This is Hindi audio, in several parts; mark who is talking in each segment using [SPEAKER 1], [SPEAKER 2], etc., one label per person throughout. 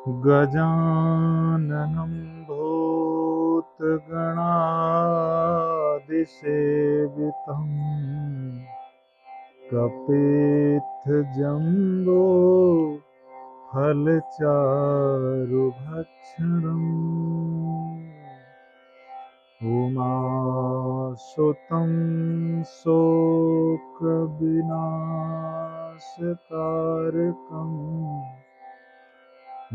[SPEAKER 1] गजाननं भूतगणादिसेवितं कपित्थजम्बो फलचारुभक्षणम् उमासुतं शोकविनाशकारकम्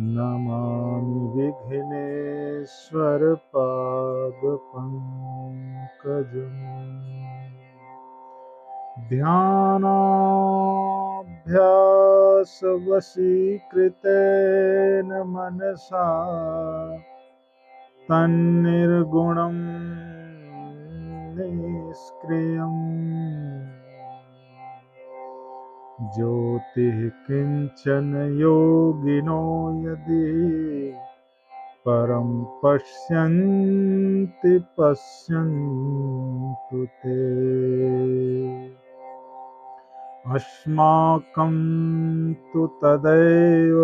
[SPEAKER 1] नमामि विघ्नेश्वरपादपङ्कजम् ध्यानाभ्यासवशीकृतेन मनसा तन्निर्गुणं निष्क्रियम् ज्योतिः किञ्चन योगिनो यदि परं पश्यन्ति पश्यन्तु ते अस्माकं तु तदैव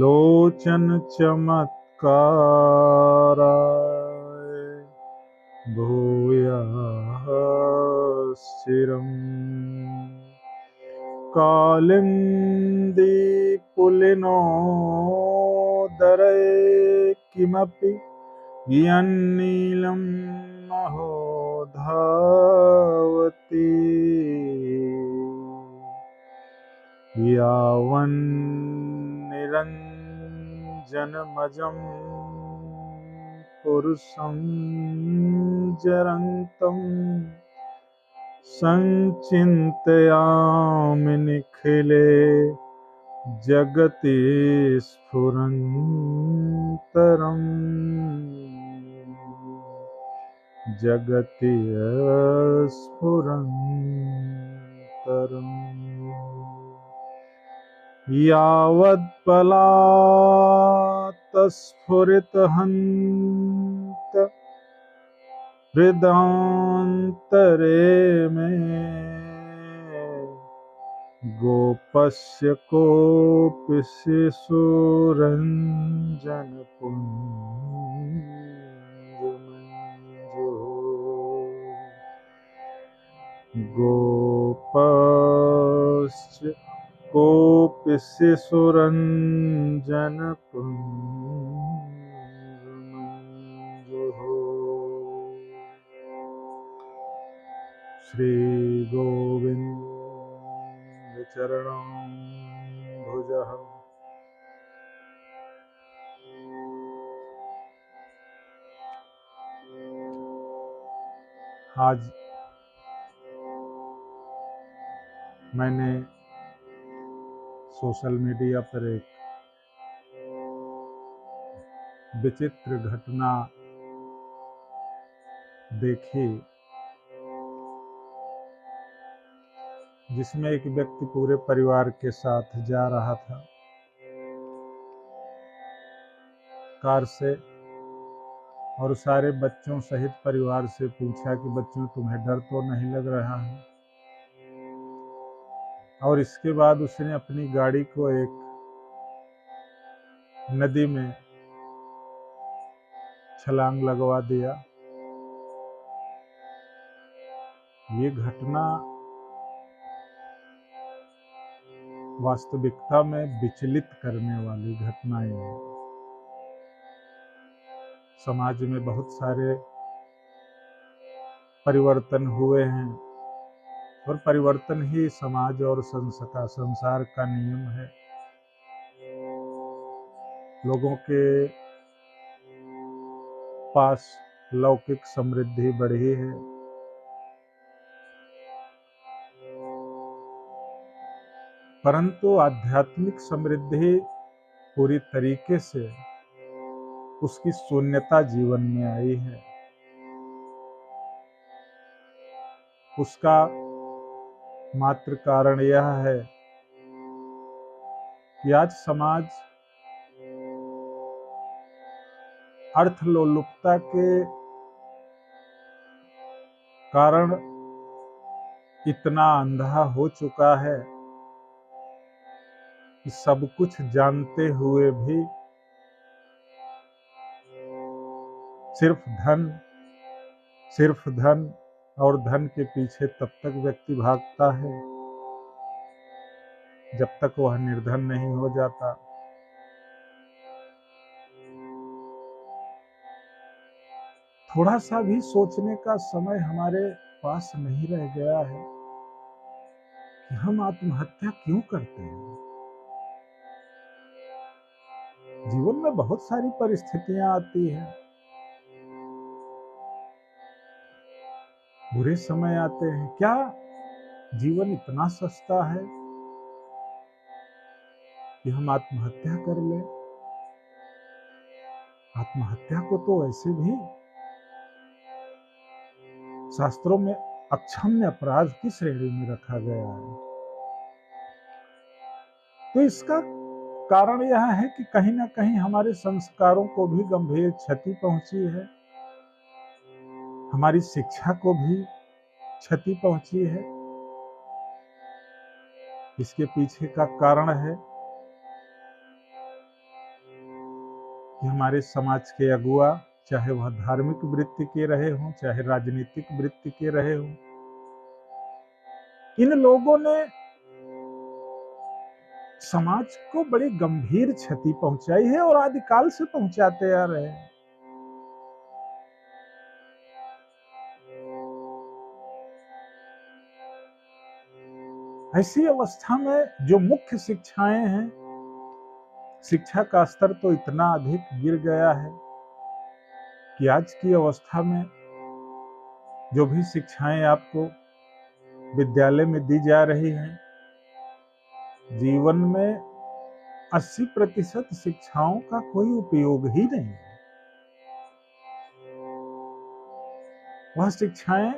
[SPEAKER 1] लोचनचमत्काराय भूयाश्चिरम् कालिन्दीपुलिनोदरे किमपि यन्नीलं महोधावति यावन्निरञ्जनमजं पुरुषं जरन्तं संचिन्तयामि निखिले जगति स्फुरन्तरम् जगति स्फुरन्तरम् यावत्पलात् स्फुरितहन्त हृदान्तरे मे गोपस्य कोऽपि शिशुरञ्जनपुञ्जमञ्जुः गोपस्य कोऽपि शिशुरञ्जनपुञ्जमञ्जुः श्रीगोविन्दचरणं भुजः आज मैंने सोशल मीडिया पर एक विचित्र घटना देखी जिसमें एक व्यक्ति पूरे परिवार के साथ जा रहा था कार से और सारे बच्चों सहित परिवार से पूछा कि बच्चों तुम्हें डर तो नहीं लग रहा है। और इसके बाद उसने अपनी गाड़ी को एक नदी में छलांग लगवा दिया। ये घटना वास्तविकता में विचलित करने वाली घटनाएं हैं। समाज में बहुत सारे परिवर्तन हुए हैं और परिवर्तन ही समाज और संसार का नियम है। लोगों के पास लौकिक समृद्धि बढ़ी है, परंतु आध्यात्मिक समृद्धि पूरी तरीके से उसकी शून्यता जीवन में आई है। उसका मात्र कारण यह है कि आज समाज अर्थलोलुपता के कारण इतना अंधा हो चुका है कि सब कुछ जानते हुए भी सिर्फ धन और धन के पीछे तब तक व्यक्ति भागता है जब तक वह निर्धन नहीं हो जाता। थोड़ा सा भी सोचने का समय हमारे पास नहीं रह गया है कि हम आत्महत्या क्यों करते हैं। जीवन में बहुत सारी परिस्थितियां आती हैं, बुरे समय आते हैं। क्या जीवन इतना सस्ता है कि हम आत्महत्या कर लें? आत्महत्या को तो वैसे भी शास्त्रों में अक्षम्य अपराध की श्रेणी में रखा गया है। तो इसका कारण यह है कि कहीं ना कहीं हमारे संस्कारों को भी गंभीर क्षति पहुंची है, हमारी शिक्षा को भी क्षति पहुंची है। इसके पीछे का कारण है कि हमारे समाज के अगुआ, चाहे वह धार्मिक वृत्ति के रहे हों, चाहे राजनीतिक वृत्ति के रहे हों, इन लोगों ने समाज को बड़ी गंभीर क्षति पहुंचाई है और आदिकाल से पहुंचाते आ रहे हैं। ऐसी अवस्था में जो मुख्य शिक्षाएं हैं, शिक्षा का स्तर तो इतना अधिक गिर गया है कि आज की अवस्था में जो भी शिक्षाएं आपको विद्यालय में दी जा रही हैं, जीवन में 80% शिक्षाओं का कोई उपयोग ही नहीं है। वह शिक्षाएं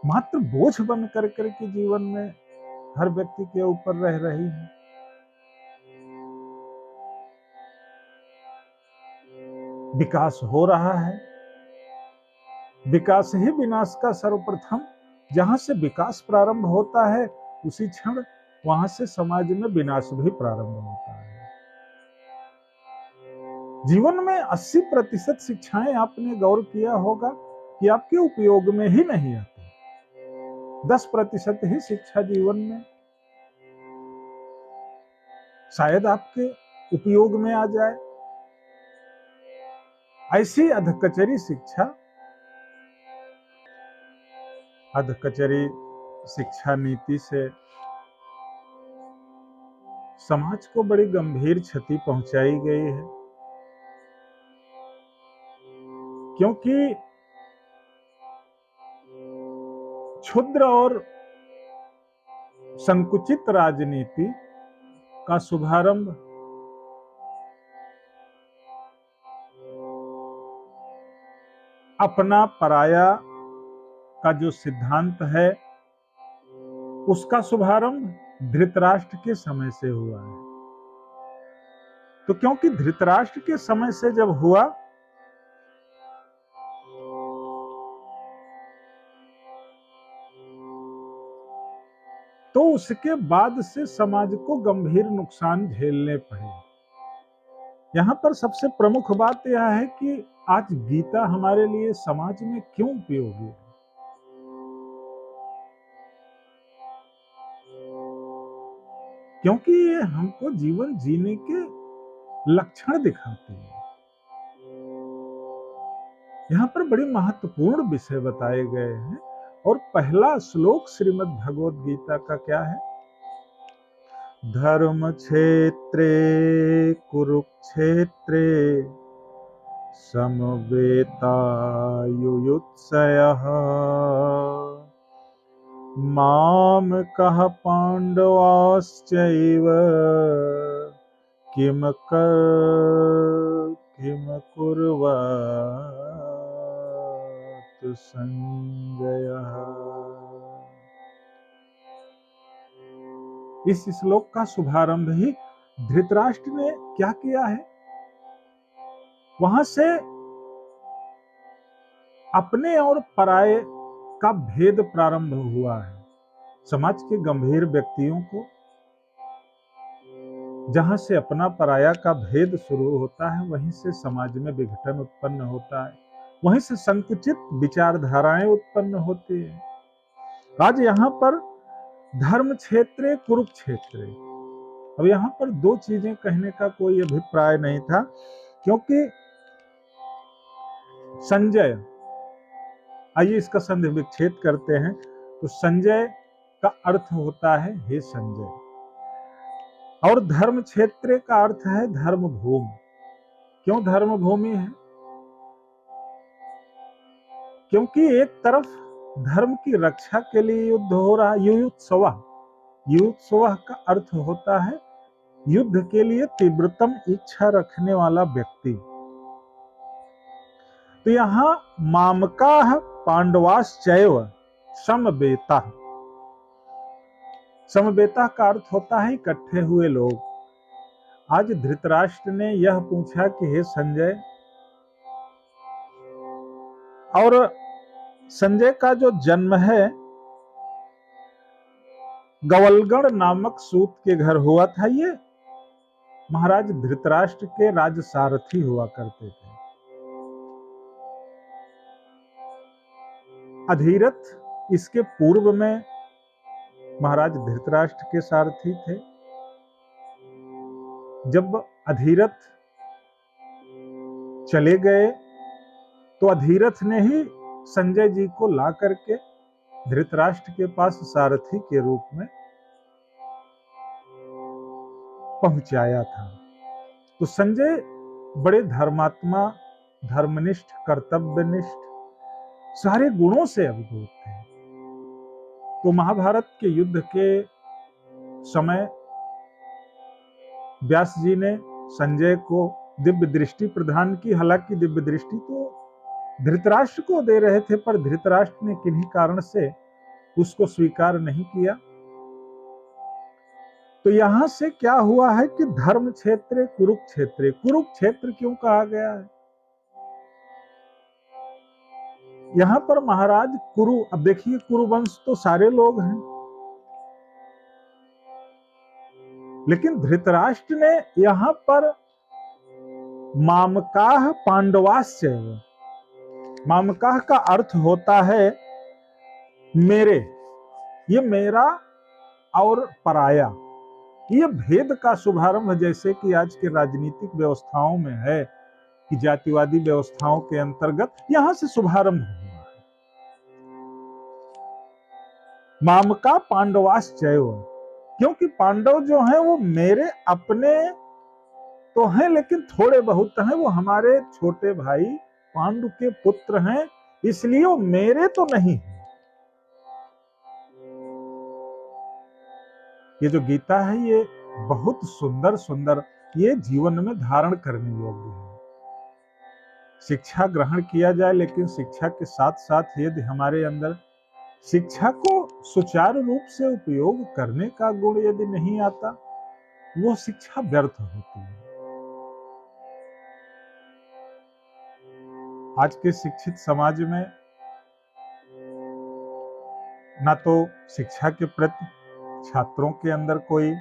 [SPEAKER 1] मात्र बोझ बन करके जीवन में हर व्यक्ति के ऊपर रह रही हैं। विकास हो रहा है, विकास ही विनाश का सर्वप्रथम, जहां से विकास प्रारंभ होता है उसी क्षण वहां से समाज में विनाश भी प्रारंभ होता है। जीवन में 80% शिक्षाएं आपने गौर किया होगा कि आपके उपयोग में ही नहीं आती। 10% ही शिक्षा जीवन में शायद आपके उपयोग में आ जाए। ऐसी अधकचरी शिक्षा, अधकचरी शिक्षा नीति से समाज को बड़ी गंभीर क्षति पहुंचाई गई है, क्योंकि क्षुद्र और संकुचित राजनीति का शुभारंभ अपना पराया का जो सिद्धांत है उसका शुभारंभ धृतराष्ट्र के समय से हुआ है। तो क्योंकि धृतराष्ट्र के समय से जब हुआ तो उसके बाद से समाज को गंभीर नुकसान झेलने पड़े। यहां पर सबसे प्रमुख बात यह है कि आज गीता हमारे लिए समाज में क्यों उपयोगी है। क्योंकि ये हमको जीवन जीने के लक्षण दिखाती है। यहाँ पर बड़ी महत्वपूर्ण विषय बताए गए हैं और पहला श्लोक श्रीमद् भगवद गीता का क्या है? धर्म क्षेत्रे कुरुक्षेत्रे समवेतायुयुत्सयः मामकः पाण्डवाश्चैव किम कुर्वत् संजयः। इस श्लोक का शुभारंभ ही धृतराष्ट्र ने क्या किया है, वहां से अपने और पराये का भेद प्रारंभ हुआ है। समाज के गंभीर व्यक्तियों को जहां से अपना पराया का भेद शुरू होता है, वहीं से समाज में विघटन उत्पन्न होता है, वहीं से संकुचित विचारधाराएं उत्पन्न होती है। आज यहाँ पर धर्म क्षेत्र कुरुक्षेत्र, अब यहाँ पर दो चीजें कहने का कोई अभिप्राय नहीं था, क्योंकि संजय, आइए इसका संधि विच्छेद करते हैं। तो संजय का अर्थ होता है हे संजय, और धर्म क्षेत्र का अर्थ है धर्म भूमि। क्यों धर्म भूमि है? क्योंकि एक तरफ धर्म की रक्षा के लिए युद्ध हो रहा है, युयुत्सव। युयुत्सव का अर्थ होता है युद्ध के लिए तीव्रतम इच्छा रखने वाला व्यक्ति। तो यहां मामकाः पांडवाश्चैव समवेता, समवेता का अर्थ होता है इकट्ठे हुए लोग। आज धृतराष्ट्र ने यह पूछा कि हे संजय, और संजय का जो जन्म है गवलगण नामक सूत के घर हुआ था। ये महाराज धृतराष्ट्र के राजसारथी हुआ करते थे। अधिरथ इसके पूर्व में महाराज धृतराष्ट्र के सारथी थे। जब अधिरथ चले गए तो अधिरथ ने ही संजय जी को ला करके धृतराष्ट्र के पास सारथी के रूप में पहुंचाया था। तो संजय बड़े धर्मात्मा, धर्मनिष्ठ, कर्तव्यनिष्ठ, सारे गुणों से अभिभूत थे। तो महाभारत के युद्ध के समय व्यास जी ने संजय को दिव्य दृष्टि प्रदान की। हालांकि दिव्य दृष्टि तो धृतराष्ट्र को दे रहे थे, पर धृतराष्ट्र ने किन्हीं कारण से उसको स्वीकार नहीं किया। तो यहां से क्या हुआ है कि धर्म क्षेत्र कुरुक्षेत्र, कुरुक्षेत्र क्यों कहा गया है? यहां पर महाराज कुरु, अब देखिए कुरुवंश तो सारे लोग हैं, लेकिन धृतराष्ट्र ने यहां पर मामकाः पांडवाश्चैव, मामकाः का अर्थ होता है मेरे, ये मेरा और पराया, ये भेद का शुभारंभ, जैसे कि आज के राजनीतिक व्यवस्थाओं में है कि जातिवादी व्यवस्थाओं के अंतर्गत यहां से शुभारंभ हुआ है। मामका पांडवाश्चैव, क्योंकि पांडव जो हैं वो मेरे अपने तो हैं, लेकिन थोड़े बहुत हैं, वो हमारे छोटे भाई पांडु के पुत्र हैं, इसलिए वो मेरे तो नहीं है। ये जो गीता है ये बहुत सुंदर सुंदर, ये जीवन में धारण करने योग्य है। शिक्षा ग्रहण किया जाए, लेकिन शिक्षा के साथ साथ यदि हमारे अंदर शिक्षा को सुचारू रूप से उपयोग करने का गुण यदि नहीं आता, वो शिक्षा व्यर्थ होती है। आज के शिक्षित समाज में ना तो शिक्षा के प्रति छात्रों के अंदर कोई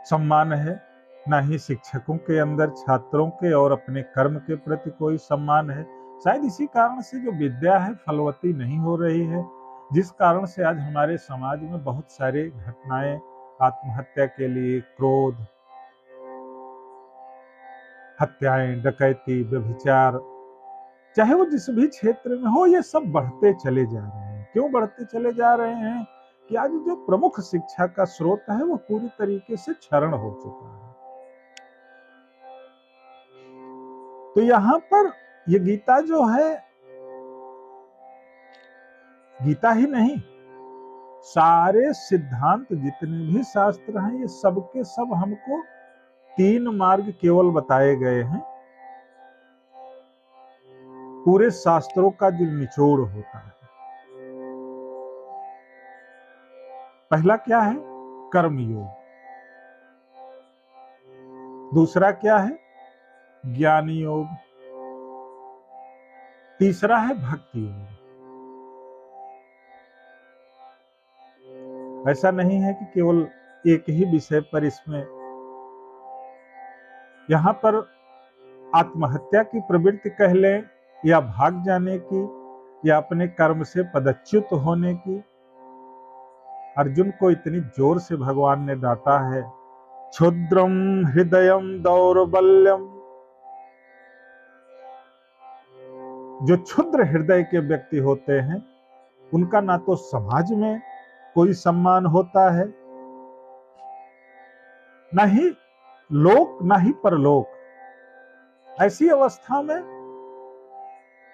[SPEAKER 1] सम्मान है, ना ही शिक्षकों के अंदर छात्रों के और अपने कर्म के प्रति कोई सम्मान है। शायद इसी कारण से जो विद्या है फलवती नहीं हो रही है, जिस कारण से आज हमारे समाज में बहुत सारी घटनाएं, आत्महत्या के लिए क्रोध, हत्याएं, डकैती, व्यभिचार, चाहे वो जिस भी क्षेत्र में हो, ये सब बढ़ते चले जा रहे हैं। क्यों बढ़ते चले जा रहे हैं? कि आज जो प्रमुख शिक्षा का स्रोत है वो पूरी तरीके से क्षरण हो चुका है। तो यहां पर ये गीता जो है, गीता ही नहीं, सारे सिद्धांत जितने भी शास्त्र हैं, ये सब के सब हमको 3 मार्ग केवल बताए गए हैं। पूरे शास्त्रों का जो निचोड़ होता है, पहला क्या है? कर्म योग। दूसरा क्या है? ज्ञान योग। तीसरा है भक्ति योग। ऐसा नहीं है कि केवल एक ही विषय पर इसमें, यहां पर आत्महत्या की प्रवृत्ति कह लें, या भाग जाने की, या अपने कर्म से पदच्युत होने की। अर्जुन को इतनी जोर से भगवान ने डांटा है, क्षुद्रम हृदयम दौर्बल्यम। जो क्षुद्र हृदय के व्यक्ति होते हैं उनका ना तो समाज में कोई सम्मान होता है, ना ही लोक ना ही परलोक। ऐसी अवस्था में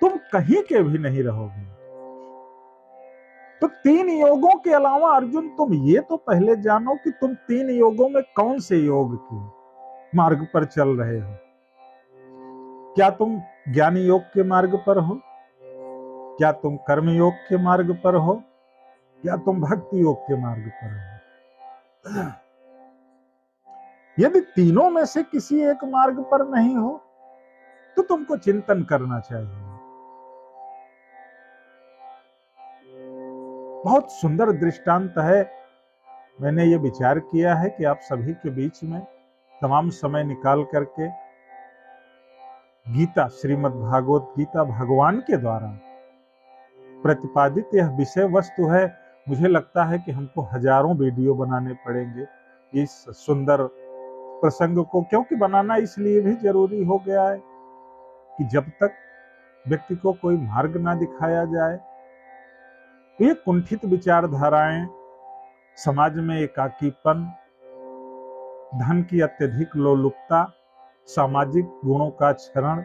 [SPEAKER 1] तुम कहीं के भी नहीं रहोगे। तो 3 योगों के अलावा अर्जुन तुम ये तो पहले जानो कि तुम 3 योगों में कौन से योग के मार्ग पर चल रहे हो। क्या तुम ज्ञान योग के मार्ग पर हो, क्या तुम कर्म योग के मार्ग पर हो, या तुम भक्ति योग के मार्ग पर हो। यदि तीनों में से किसी एक मार्ग पर नहीं हो तो तुमको चिंतन करना चाहिए। बहुत सुंदर दृष्टांत है। मैंने ये विचार किया है कि आप सभी के बीच में तमाम समय निकाल करके गीता, श्रीमद् भागवत गीता भगवान के द्वारा प्रतिपादित यह विषय वस्तु है। मुझे लगता है कि हमको हजारों वीडियो बनाने पड़ेंगे इस सुंदर प्रसंग को, क्योंकि बनाना इसलिए भी जरूरी हो गया है कि जब तक व्यक्ति को कोई मार्ग ना दिखाया जाए, ये कुंठित विचारधाराएं, समाज में एकाकीपन, धन की अत्यधिक लोलुपता, सामाजिक गुणों का क्षरण,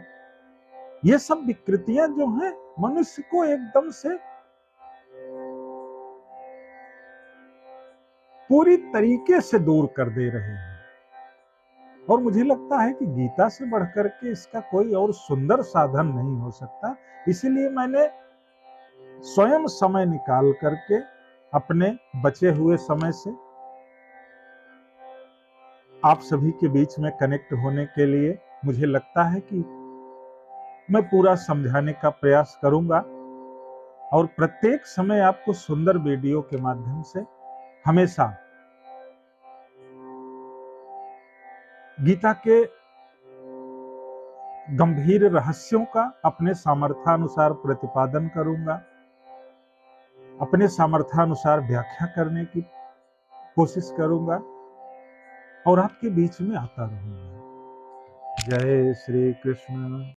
[SPEAKER 1] ये सब विकृतियां जो हैं मनुष्य को एकदम से पूरी तरीके से दूर कर दे रहे हैं। और मुझे लगता है कि गीता से बढ़कर के इसका कोई और सुंदर साधन नहीं हो सकता। इसीलिए मैंने स्वयं समय निकाल करके अपने बचे हुए समय से आप सभी के बीच में कनेक्ट होने के लिए, मुझे लगता है कि मैं पूरा समझाने का प्रयास करूंगा और प्रत्येक समय आपको सुंदर वीडियो के माध्यम से हमेशा गीता के गंभीर रहस्यों का अपने सामर्थ्यानुसार प्रतिपादन करूंगा, अपने सामर्थ्यानुसार व्याख्या करने की कोशिश करूंगा और आपके बीच में आता रहूंगा। जय श्री कृष्ण।